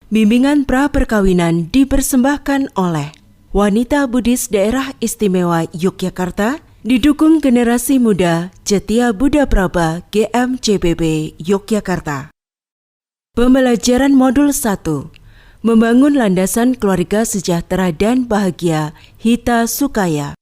Bimbingan pra-perkawinan dipersembahkan oleh Wanita Buddhis Daerah Istimewa Yogyakarta, didukung generasi muda Cetia Buddha Praba GMCBB Yogyakarta. Pembelajaran Modul 1, Membangun Landasan Keluarga Sejahtera dan Bahagia, Hita Sukaya.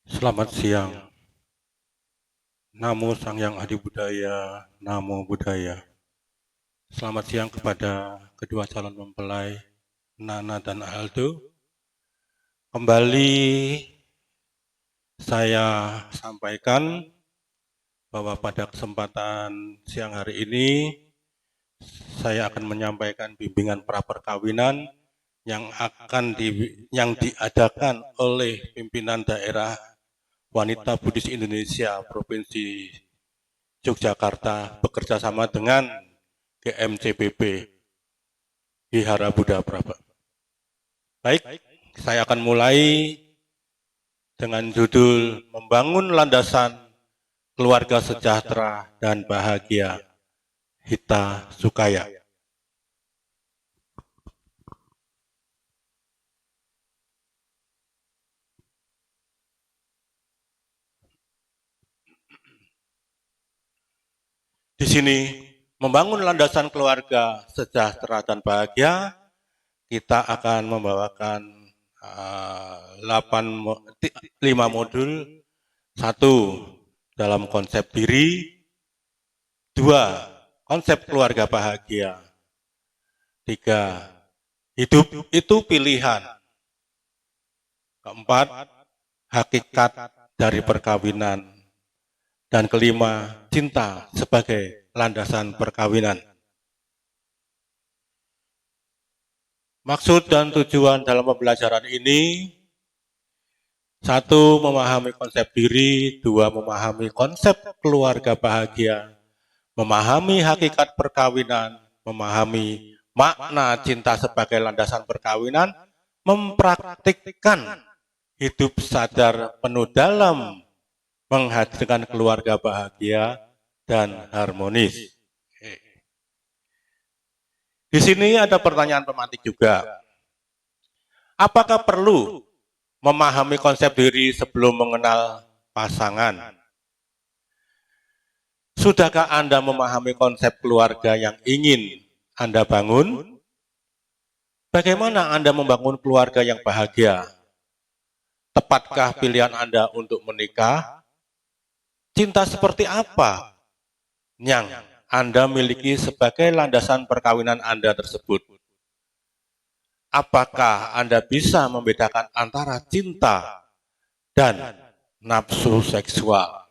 Selamat siang. Namo Sang Hyang Adi Budaya, Namo Buddhaya. Selamat siang kepada kedua calon mempelai, Nana dan Aldo. Kembali saya sampaikan bahwa pada kesempatan siang hari ini saya akan menyampaikan bimbingan praperkawinan yang diadakan oleh pimpinan daerah Wanita Buddhis Indonesia Provinsi Yogyakarta bekerja sama dengan GMCBB Wihara Buddha Praba. Baik, saya akan mulai dengan judul Membangun Landasan Keluarga Sejahtera dan Bahagia, Hita Sukaya. Di sini, membangun landasan keluarga sejahtera dan bahagia, kita akan membawakan 5 modul. 1, dalam konsep diri. 2, konsep keluarga bahagia. 3, hidup itu pilihan. 4, hakikat dari perkawinan. Dan 5, cinta sebagai landasan perkawinan. Maksud dan tujuan dalam pembelajaran ini: 1, memahami konsep diri. 2, memahami konsep keluarga bahagia. Memahami hakikat perkawinan. Memahami makna cinta sebagai landasan perkawinan. Mempraktikkan hidup sadar penuh dalam menghadirkan keluarga bahagia dan harmonis. Di sini ada pertanyaan pemantik juga. Apakah perlu memahami konsep diri sebelum mengenal pasangan? Sudahkah Anda memahami konsep keluarga yang ingin Anda bangun? Bagaimana Anda membangun keluarga yang bahagia? Tepatkah pilihan Anda untuk menikah? Cinta seperti apa yang Anda miliki sebagai landasan perkawinan Anda tersebut? Apakah Anda bisa membedakan antara cinta dan nafsu seksual?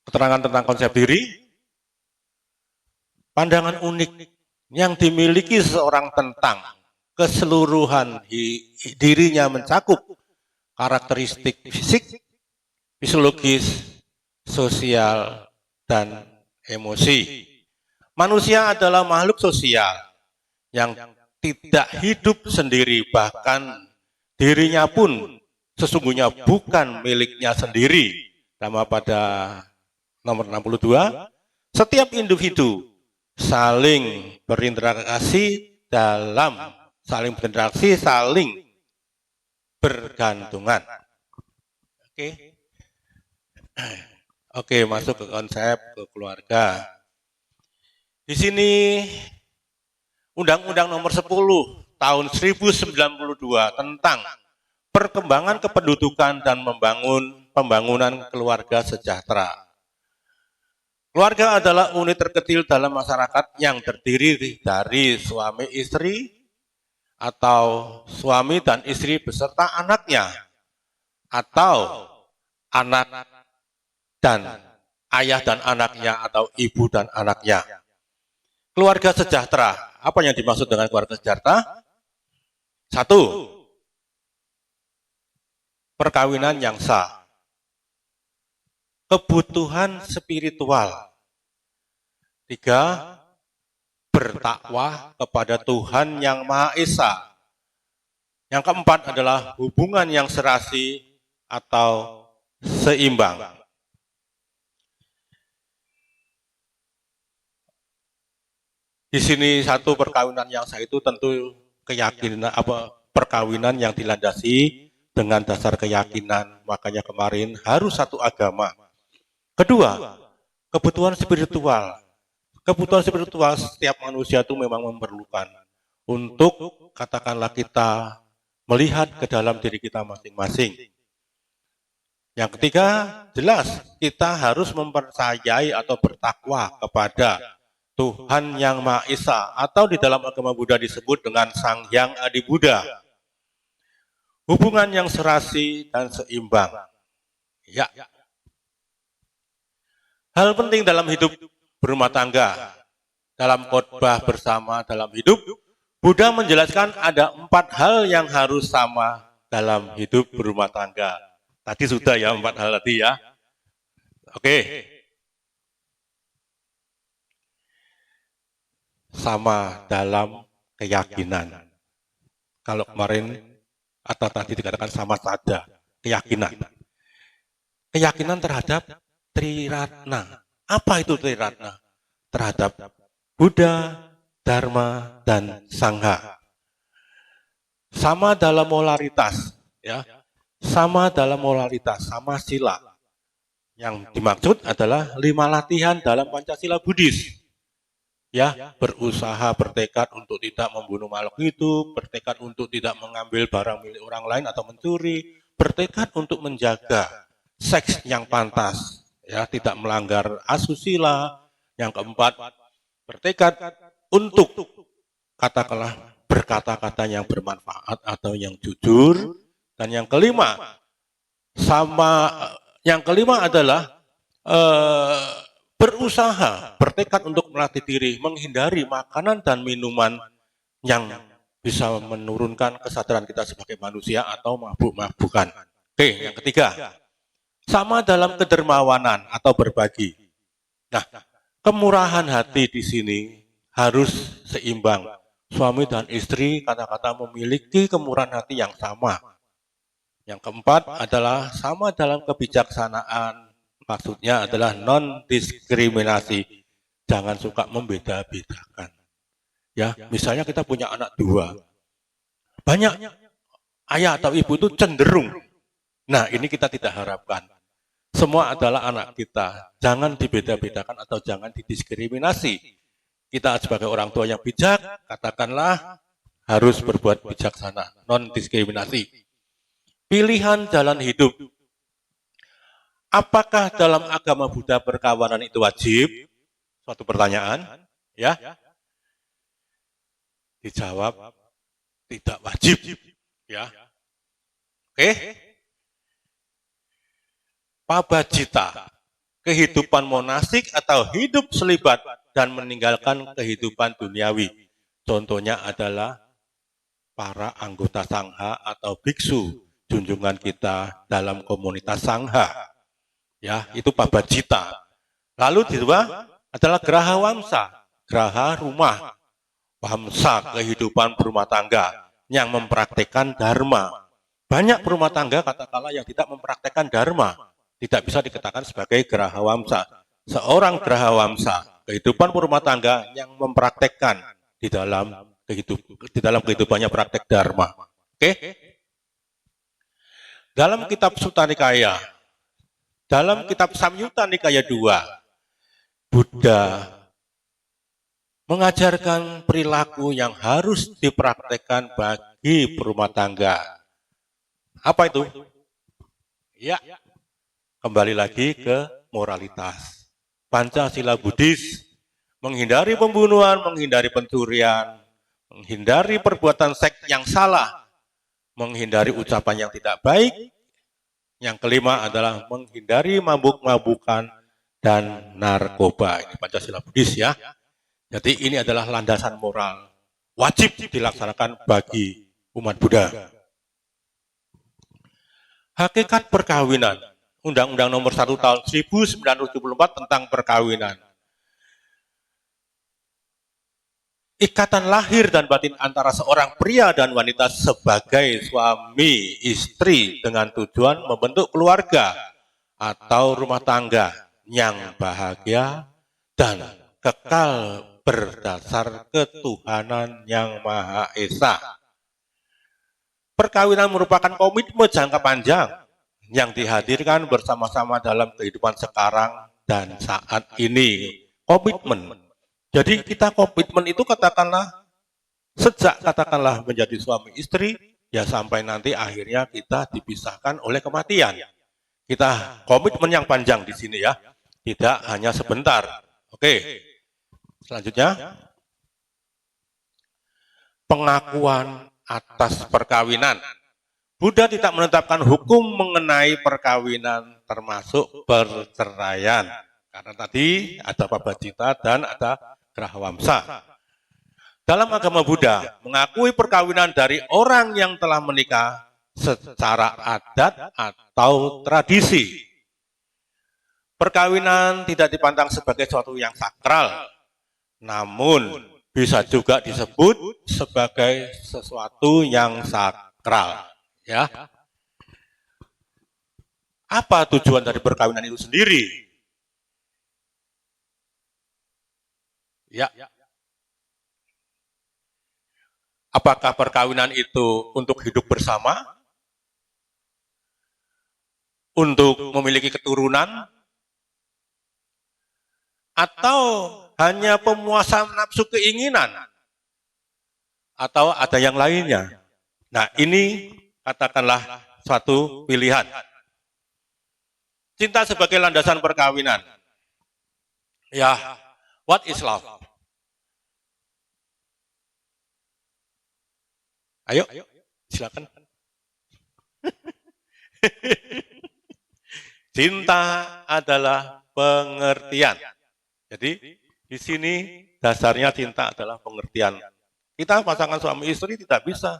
Keterangan tentang konsep diri. Pandangan unik yang dimiliki seseorang tentang keseluruhan dirinya mencakup karakteristik fisik, fisiologis, sosial, dan emosi. Manusia adalah makhluk sosial yang tidak hidup sendiri, bahkan dirinya pun sesungguhnya bukan miliknya sendiri. Sama pada nomor 62, setiap individu saling berinteraksi, saling bergantungan. Oke, masuk ke konsep ke keluarga. Di sini Undang-Undang Nomor 10 Tahun 1092 tentang perkembangan kependudukan dan pembangunan keluarga sejahtera. Keluarga adalah unit terkecil dalam masyarakat yang terdiri dari suami istri atau suami dan istri beserta anaknya, atau anak dan ayah dan anaknya, atau ibu dan anaknya. Keluarga sejahtera. Apa yang dimaksud dengan keluarga sejahtera? 1, perkawinan yang sah. Kebutuhan spiritual. 3, bertakwa kepada Tuhan Yang Maha Esa. Yang keempat adalah hubungan yang serasi atau seimbang. Di sini satu perkawinan yang sah itu tentu keyakinan perkawinan yang dilandasi dengan dasar keyakinan. Makanya kemarin harus satu agama. Kedua, kebutuhan spiritual. Kebutuhan spiritual setiap manusia itu memang memerlukan untuk katakanlah kita melihat ke dalam diri kita masing-masing. Yang ketiga, jelas kita harus mempercayai atau bertakwa kepada Tuhan Yang Maha Esa atau di dalam agama Buddha disebut dengan Sang Hyang Adi Buddha. Hubungan yang serasi dan seimbang. Ya. Hal penting dalam hidup berumah tangga, dalam khotbah bersama dalam hidup, Buddha menjelaskan ada 4 hal yang harus sama dalam hidup berumah tangga. Tadi sudah ya 4 hal tadi ya. Oke. Sama dalam keyakinan. Kalau kemarin atau tadi dikatakan sama saja keyakinan. Keyakinan terhadap Triratna. Apa itu Triratna? Terhadap Buddha, Dharma, dan Sangha. Sama dalam moralitas, ya. Sama dalam moralitas, sama sila. Yang dimaksud adalah 5 latihan dalam Pancasila Buddhis. Ya, berusaha, bertekad untuk tidak membunuh makhluk hidup, bertekad untuk tidak mengambil barang milik orang lain atau mencuri, bertekad untuk menjaga seks yang pantas, ya, tidak melanggar asusila. Yang keempat, bertekad untuk katakanlah berkata-kata yang bermanfaat atau yang jujur. Dan yang kelima, adalah berusaha, bertekad untuk melatih diri, menghindari makanan dan minuman yang bisa menurunkan kesadaran kita sebagai manusia atau mabuk-mabukan. Oke, yang ketiga, sama dalam kedermawanan atau berbagi. Nah, kemurahan hati di sini harus seimbang. Suami dan istri kata-kata memiliki kemurahan hati yang sama. Yang keempat adalah sama dalam kebijaksanaan. Maksudnya adalah non-diskriminasi. Jangan suka membeda-bedakan. Ya, misalnya kita punya anak 2. Banyak ayah atau ibu itu cenderung. Nah, ini kita tidak harapkan. Semua adalah anak kita. Jangan dibeda-bedakan atau jangan didiskriminasi. Kita sebagai orang tua yang bijak, katakanlah harus berbuat bijaksana, non-diskriminasi. Pilihan jalan hidup. Apakah dalam agama Buddha perkawinan itu wajib? Suatu pertanyaan, ya. Dijawab tidak wajib, ya. Oke. Pabajita, kehidupan monastik atau hidup selibat dan meninggalkan kehidupan duniawi. Contohnya adalah para anggota sangha atau biksu junjungan kita dalam komunitas sangha. Ya, itu pabajita. Lalu kedua adalah graha wamsa, graha rumah. Wamsa, kehidupan berumah tangga yang mempraktekkan dharma. Banyak berumah tangga katakanlah yang tidak mempraktekkan dharma, tidak bisa dikatakan sebagai graha wamsa. Seorang graha wamsa, kehidupan berumah tangga yang mempraktekkan di dalam kehidupannya praktek dharma. Oke? Dalam kitab Sutta Nikaya, dalam kitab Samyutta Nikaya 2, Buddha mengajarkan perilaku yang harus dipraktekkan bagi berumah tangga. Apa itu? Ya, kembali lagi ke moralitas. Pancasila Buddhis, menghindari pembunuhan, menghindari pencurian, menghindari perbuatan seks yang salah, menghindari ucapan yang tidak baik. Yang kelima adalah menghindari mabuk-mabukan dan narkoba. Ini Pancasila Buddhis ya. Jadi ini adalah landasan moral. Wajib dilaksanakan bagi umat Buddha. Hakikat perkawinan. Undang-Undang Nomor 1 Tahun 1974 tentang perkawinan. ikatan lahir dan batin antara seorang pria dan wanita sebagai suami istri dengan tujuan membentuk keluarga atau rumah tangga yang bahagia dan kekal berdasar ketuhanan yang Maha Esa. Perkawinan merupakan komitmen jangka panjang yang dihadirkan bersama-sama dalam kehidupan sekarang dan saat ini. Komitmen. Jadi kita komitmen itu katakanlah sejak katakanlah menjadi suami istri ya sampai nanti akhirnya kita dipisahkan oleh kematian. Kita komitmen yang panjang di sini ya, tidak hanya sebentar. Oke. Selanjutnya pengakuan atas perkawinan. Buddha tidak menetapkan hukum mengenai perkawinan termasuk perceraian. Karena tadi ada Pabajita dan ada Grahawamsa. Dalam agama Buddha, mengakui perkawinan dari orang yang telah menikah secara adat atau tradisi. Perkawinan tidak dipandang sebagai sesuatu yang sakral, namun bisa juga disebut sebagai sesuatu yang sakral. Ya. Apa tujuan dari perkawinan itu sendiri? Ya. Apakah perkawinan itu untuk hidup bersama? Untuk memiliki keturunan? Atau hanya pemuasan nafsu keinginan? Atau ada yang lainnya? Nah, ini katakanlah suatu pilihan. Cinta sebagai landasan perkawinan. Ya, what is love? Ayo, silakan. Cinta adalah pengertian. Jadi di sini dasarnya cinta adalah pengertian. Kita pasangan suami istri tidak bisa,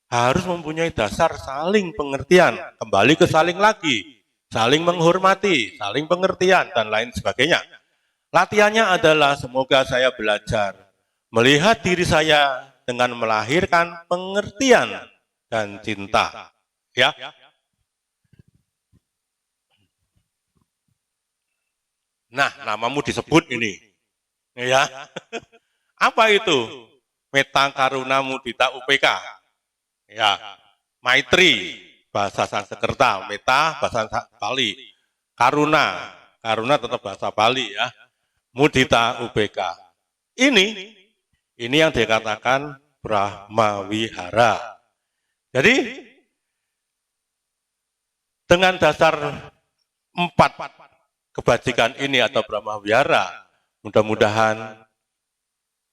harus mempunyai dasar saling pengertian. Kembali ke saling lagi, saling menghormati, saling pengertian dan lain sebagainya. Latihannya adalah semoga saya belajar melihat diri saya dengan melahirkan pengertian dan cinta. Ya. Nah, namamu disebut ini. Ya. Apa itu? Metta Karuna Mudita UPK. Ya. Maitri bahasa Sanskerta, Metta bahasa Bali. Karuna, Karuna tetap bahasa Bali ya. Mudita UPK. Ini yang dikatakan Brahma Wihara. Jadi dengan dasar 4 kebajikan ini atau Brahma Wihara, mudah-mudahan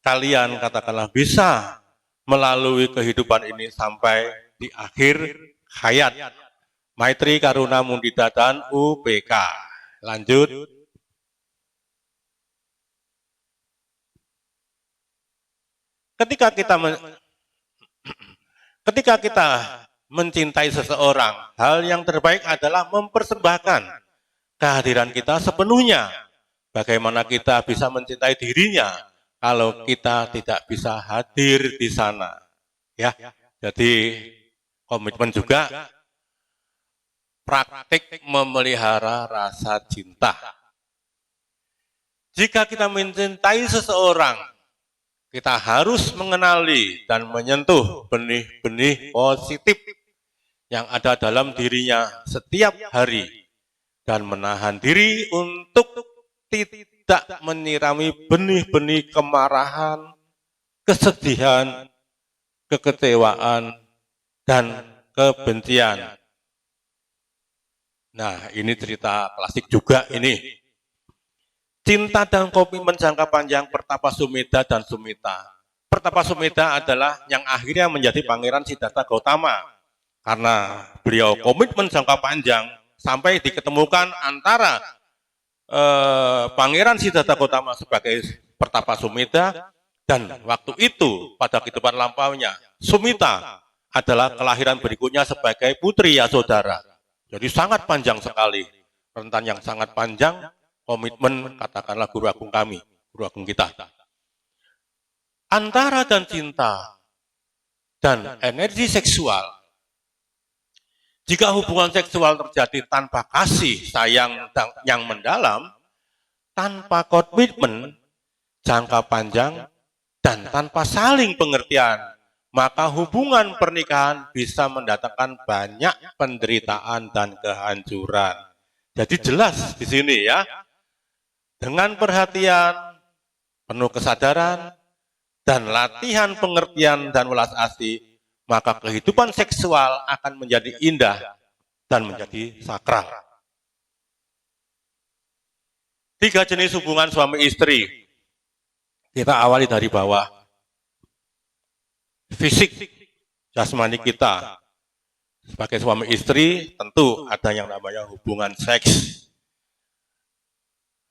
kalian katakanlah bisa melalui kehidupan ini sampai di akhir hayat. Maitri, Karuna, Mudita dan UPK. Lanjut. Ketika kita mencintai seseorang, hal yang terbaik adalah mempersembahkan kehadiran kita sepenuhnya. Bagaimana kita bisa mencintai dirinya kalau kita tidak bisa hadir di sana? Ya, jadi komitmen juga praktik memelihara rasa cinta. Jika kita mencintai seseorang, kita harus mengenali dan menyentuh benih-benih positif yang ada dalam dirinya setiap hari dan menahan diri untuk tidak menyirami benih-benih kemarahan, kesedihan, kekecewaan, dan kebencian. Nah, ini cerita klasik juga ini. Cinta dan komitmen jangka panjang Pertapa Sumedha dan Sumita. Pertapa Sumedha adalah yang akhirnya menjadi Pangeran Siddhartha Gautama. Karena beliau komitmen jangka panjang sampai diketemukan antara Pangeran Siddhartha Gautama sebagai Pertapa Sumedha dan waktu itu pada kehidupan lampaunya Sumita adalah kelahiran berikutnya sebagai putri Yasodhara. Jadi sangat panjang sekali, rentan yang sangat panjang. Komitmen katakanlah guru agung kami, guru agung kita. antara dan cinta dan energi seksual. Jika hubungan seksual terjadi tanpa kasih sayang yang mendalam, tanpa komitmen jangka panjang, dan tanpa saling pengertian, maka hubungan pernikahan bisa mendatangkan banyak penderitaan dan kehancuran. Jadi jelas di sini ya, dengan perhatian, penuh kesadaran, dan latihan pengertian dan welas asih, maka kehidupan seksual akan menjadi indah dan menjadi sakral. 3 jenis hubungan suami istri. Kita awali dari bawah. Fisik, jasmani kita. Sebagai suami istri, tentu ada yang namanya hubungan seks.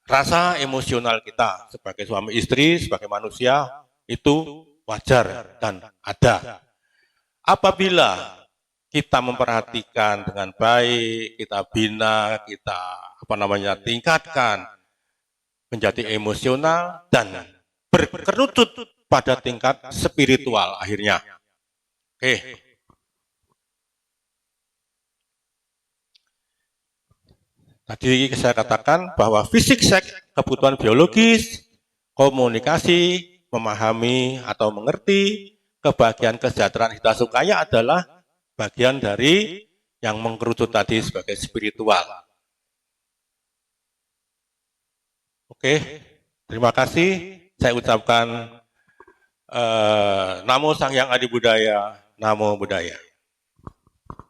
Rasa emosional kita sebagai suami istri, sebagai manusia, itu wajar dan ada. Apabila kita memperhatikan dengan baik, kita bina, kita tingkatkan menjadi emosional dan berkerucut pada tingkat spiritual akhirnya. Oke. Tadi saya katakan bahwa fisik seks, kebutuhan biologis, komunikasi, memahami atau mengerti, kebahagiaan, kesejahteraan, hita sukaya adalah bagian dari yang mengkerucut tadi sebagai spiritual. Oke, terima kasih. Saya ucapkan Namo Sang Hyang Adi Budaya, Namo Buddhaya.